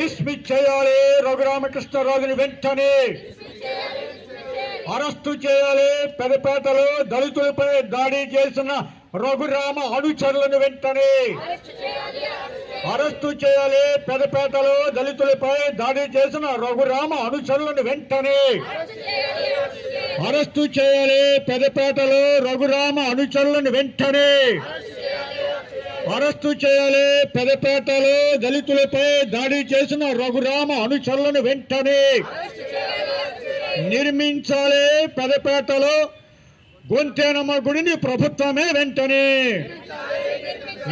Dismiss చేయాలి. రఘురామకృష్ణరాజుని వెంటనే arrest చేయాలి. పెదపేటలో దళితులపై దాడి చేసిన రఘురామ అనుచరులను వెంటనే అరెస్టు చేయాలి. పెదపేటలో దళితులపై దాడి చేసిన రఘురామ అనుచరులను వెంటనే అరెస్టు చేయాలి. పెదపేటలో రఘురామ అనుచరులను వెంటనే అరెస్టు చేయాలి. పెదపేటలో దళితులపై దాడి చేసిన రఘురామ అనుచరులను వెంటనే నిర్మించాలి. పెదపేటలో గొంతేనమ్మ గుడిని ప్రభుత్వమే వెంటనే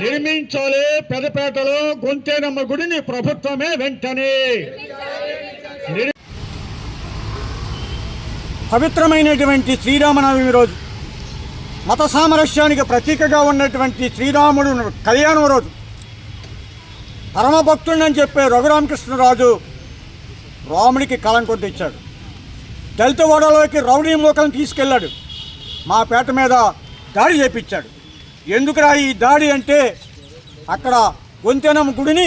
నిర్మించాలి. పెదపేటలో గొంతేనమ్మ గుడిని ప్రభుత్వమే వెంటనే. పవిత్రమైనటువంటి శ్రీరామనవమి రోజు మత సామరస్యానికి ప్రతీకగా ఉన్నటువంటి శ్రీరాముడు కళ్యాణం రోజు పరమభక్తుడని చెప్పే రఘురామకృష్ణరాజు రాముడికి కళంకం తెచ్చాడు. దళిత ఓడలోకి రౌడీ మూకలను తీసుకెళ్ళాడు. మా పేట మీద దాడి చేపించాడు. ఎందుకురా ఈ దాడి అంటే అక్కడ గొంతెనమ్మ గుడిని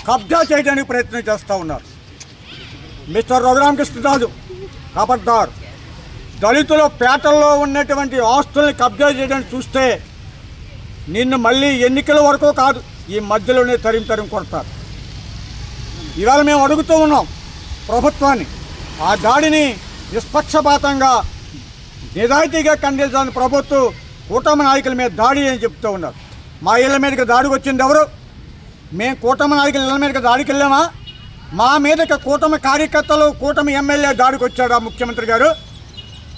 కబ్జా చేయడానికి ప్రయత్నం చేస్తూ ఉన్నారు. మిస్టర్ రఘురామకృష్ణరాజు ఖబర్దార్, దళితుల పేటల్లో ఉన్నటువంటి ఆస్తుల్ని కబ్జా చేయడానికి చూస్తే నిన్ను మళ్ళీ ఎన్నికల వరకు కాదు, ఈ మధ్యలోనే తరిమి కొడతారు. ఇవాళ మేము అడుగుతూ ఉన్నాం ప్రభుత్వాన్ని, ఆ దాడిని నిష్పక్షపాతంగా నిజాయితీగా ఖండించాలని. ప్రభుత్వం కూటమి నాయకుల మీద దాడి అని చెప్తూ ఉన్నారు. మా ఇళ్ళ మీదకి దాడికి వచ్చింది ఎవరు? మేము కూటమి నాయకుల ఇళ్ళ మీదకి దాడికి వెళ్ళామా? మా మీదకి కూటమి కార్యకర్తలు, కూటమి ఎమ్మెల్యే దాడికి వచ్చాడు ఆ ముఖ్యమంత్రి గారు.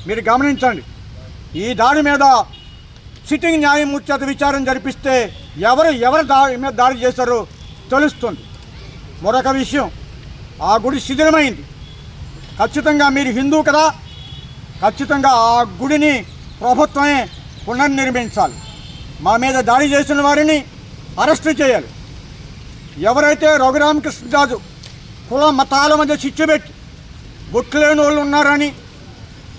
మీరు గమనించండి, ఈ దాడి మీద సిట్టింగ్ న్యాయమూర్తి చేత విచారణ జరిపిస్తే ఎవరు మీద దాడి చేశారో తెలుస్తుంది. మరొక విషయం, ఆ గుడి శిథిలమైంది. ఖచ్చితంగా మీరు హిందూ కదా, ఖచ్చితంగా ఆ గుడిని ప్రభుత్వమే పునర్నిర్మించాలి. మా మీద దాడి చేసిన వారిని అరెస్టు చేయాలి. ఎవరైతే రఘురామకృష్ణరాజు కుల మతాల మధ్య చిచ్చు పెట్టి బొట్లేని వాళ్ళు ఉన్నారని,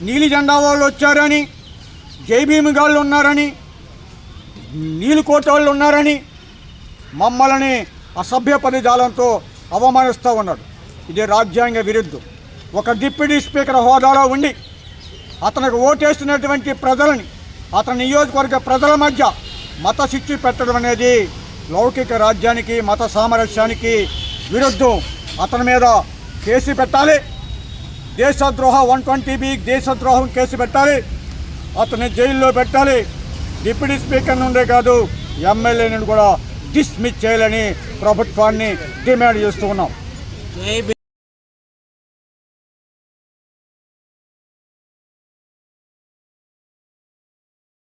నీలి జెండా వాళ్ళు వచ్చారని, జైభీమిగాళ్ళు ఉన్నారని, నీలుకోట వాళ్ళు ఉన్నారని మమ్మల్ని అసభ్య పదజాలంతో అవమానిస్తూ ఉన్నాడు. ఇది రాజ్యాంగ విరుద్ధం. ఒక డిప్యూటీ స్పీకర్ హోదాలో ఉండి అతనికి ఓటేస్తున్నటువంటి ప్రజలని, అతని నియోజకవర్గ ప్రజల మధ్య మత చిచ్చు పెట్టడం అనేది లౌకిక రాజ్యానికి, మత సామరస్యానికి విరుద్ధం. అతని మీద కేసు పెట్టాలి. దేశద్రోహ 120B దేశద్రోహం కేసు పెట్టాలి. అతన్ని జైల్లో పెట్టాలి. డిప్యూటీ స్పీకర్ నుండే కాదు, ఎమ్మెల్యే నుండి కూడా డిస్మిస్ చేయాలని ప్రభుత్వాన్ని డిమాండ్ చేస్తూ ఉన్నాం.